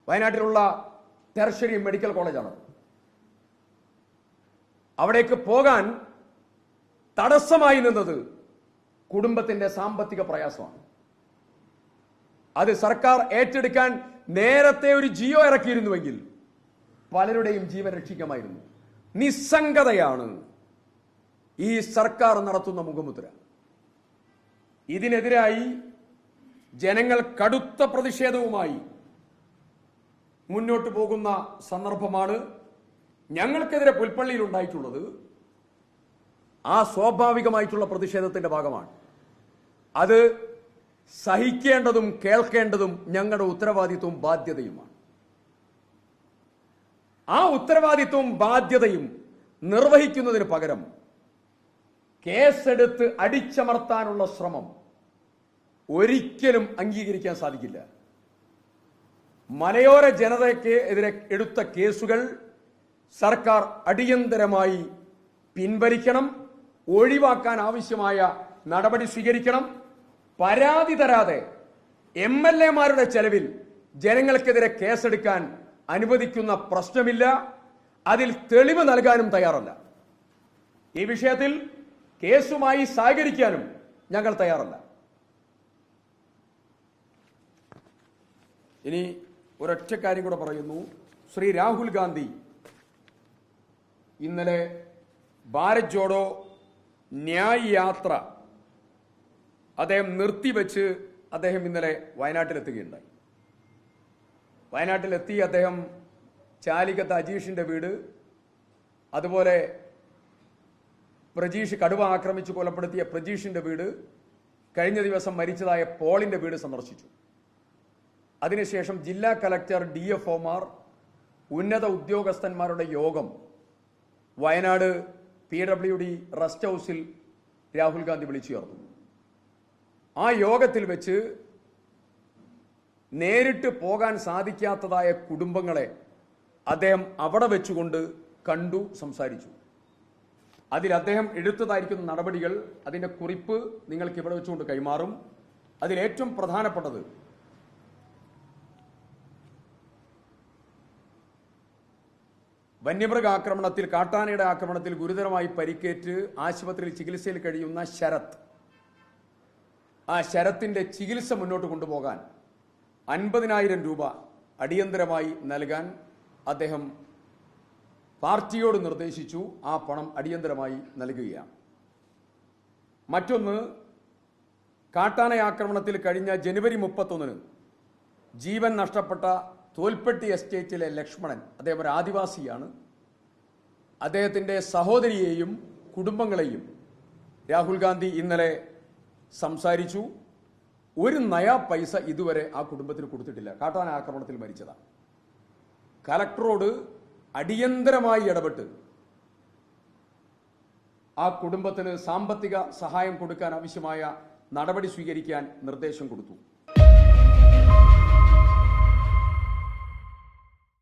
വയനാട്ടിലുള്ള tertiary medical കോളേജാണ്. അവിടേക്ക് പോകാൻ തടസ്സമായി നിന്നത് കുടുംബത്തിന്റെ സാമ്പത്തിക പ്രയാസമാണ്. അത് സർക്കാർ ഏറ്റെടുക്കാൻ നേരത്തെ ഒരു ജിയോ ഇറക്കിയിരുന്നുവെങ്കിൽ പലരുടെയും ജീവൻ രക്ഷിക്കാമായിരുന്നു. നിസ്സംഗതയാണ് ഈ സർക്കാർ നടത്തുന്ന മുഖമുദ്ര. ഇതിനെതിരായി ജനങ്ങൾ കടുത്ത പ്രതിഷേധവുമായി മുന്നോട്ട് പോകുന്ന സന്ദർഭമാണ് ഞങ്ങൾക്കെതിരെ പുൽപ്പള്ളിയിൽ ഉണ്ടായിട്ടുള്ളത്. ആ സ്വാഭാവികമായിട്ടുള്ള പ്രതിഷേധത്തിന്റെ ഭാഗമാണ്. അത് സഹിക്കേണ്ടതും കേൾക്കേണ്ടതും ഞങ്ങളുടെ ഉത്തരവാദിത്വവും ബാധ്യതയുമാണ്. ആ ഉത്തരവാദിത്വവും ബാധ്യതയും നിർവഹിക്കുന്നതിന് പകരം കേസെടുത്ത് അടിച്ചമർത്താനുള്ള ശ്രമം ഒരിക്കലും അംഗീകരിക്കാൻ സാധിക്കില്ല. മലയോര ജനതയ്ക്ക് എതിരെ എടുത്ത കേസുകൾ സർക്കാർ അടിയന്തരമായി പിൻവലിക്കണം, ഒഴിവാക്കാൻ ആവശ്യമായ നടപടി സ്വീകരിക്കണം. പരാതി തരാതെ MLA-മാരുടെ ചെലവിൽ ജനങ്ങൾക്കെതിരെ കേസെടുക്കാൻ അനുവദിക്കുന്ന പ്രശ്നമില്ല. അതിൽ തെളിവ് നൽകാനും തയ്യാറല്ല. ഈ വിഷയത്തിൽ കേസുമായി സഹകരിക്കാനും ഞങ്ങൾ തയ്യാറല്ല. ഇനി ഒരൊറ്റ കാര്യം കൂടെ പറയുന്നു. ശ്രീ രാഹുൽ ഗാന്ധി ഇന്നലെ ഭാരത് ജോഡോ ന്യായ് യാത്ര അദ്ദേഹം നിർത്തിവെച്ച് അദ്ദേഹം ഇന്നലെ വയനാട്ടിലെത്തുകയുണ്ടായി. വയനാട്ടിലെത്തി അദ്ദേഹം ചാലിക്കത്ത് അജീഷിന്റെ വീട്, അതുപോലെ പ്രജീഷ് കടുവ ആക്രമിച്ച് കൊലപ്പെടുത്തിയ പ്രജീഷിന്റെ വീട്, കഴിഞ്ഞ ദിവസം മരിച്ചതായ പോളിന്റെ വീട് സന്ദർശിച്ചു. അതിനുശേഷം ജില്ലാ കലക്ടർ, DFOമാർ, ഉന്നത ഉദ്യോഗസ്ഥന്മാരുടെ യോഗം വയനാട് PWD റെസ്റ്റ് ഹൗസിൽ രാഹുൽ ഗാന്ധി വിളിച്ചു ചേർന്നു. ആ യോഗത്തിൽ വെച്ച് നേരിട്ട് പോകാൻ സാധിക്കാത്തതായ കുടുംബങ്ങളെ അദ്ദേഹം അവിടെ വെച്ചുകൊണ്ട് കണ്ടു, സംസാരിച്ചു. അതിൽ അദ്ദേഹം എടുത്തതായിരിക്കുന്ന നടപടികൾ, അതിന്റെ കുറിപ്പ് നിങ്ങൾക്ക് ഇവിടെ വെച്ചുകൊണ്ട് കൈമാറും. അതിലേറ്റവും പ്രധാനപ്പെട്ടത് വന്യമൃഗാക്രമണത്തിൽ, കാട്ടാനയുടെ ആക്രമണത്തിൽ ഗുരുതരമായി പരിക്കേറ്റ് ആശുപത്രിയിൽ ചികിത്സയിൽ കഴിയുന്ന ശരത്, ആ ശരത്തിന്റെ ചികിത്സ മുന്നോട്ട് കൊണ്ടുപോകാൻ 50,000 രൂപ അടിയന്തരമായി നൽകാൻ അദ്ദേഹം പാർട്ടിയോട് നിർദ്ദേശിച്ചു. ആ പണം അടിയന്തരമായി നൽകുകയാണ്. മറ്റൊന്ന്, കാട്ടാന ആക്രമണത്തിൽ കഴിഞ്ഞ ജനുവരി 31 ജീവൻ നഷ്ടപ്പെട്ട തോൽപ്പെട്ടി എസ്റ്റേറ്റിലെ ലക്ഷ്മണൻ, അദ്ദേഹം ഒരു ആദിവാസിയാണ്. അദ്ദേഹത്തിന്റെ സഹോദരിയെയും കുടുംബങ്ങളെയും രാഹുൽ ഗാന്ധി ഇന്നലെ സംസാരിച്ചു. ഒരു നയാ പൈസ ഇതുവരെ ആ കുടുംബത്തിന് കൊടുത്തിട്ടില്ല. കാട്ടാന ആക്രമണത്തിൽ മരിച്ചതാണ്. കലക്ടറോട് അടിയന്തരമായി ഇടപെട്ട് ആ കുടുംബത്തിന് സാമ്പത്തിക സഹായം കൊടുക്കാൻ ആവശ്യമായ നടപടി സ്വീകരിക്കാൻ നിർദ്ദേശം കൊടുത്തു.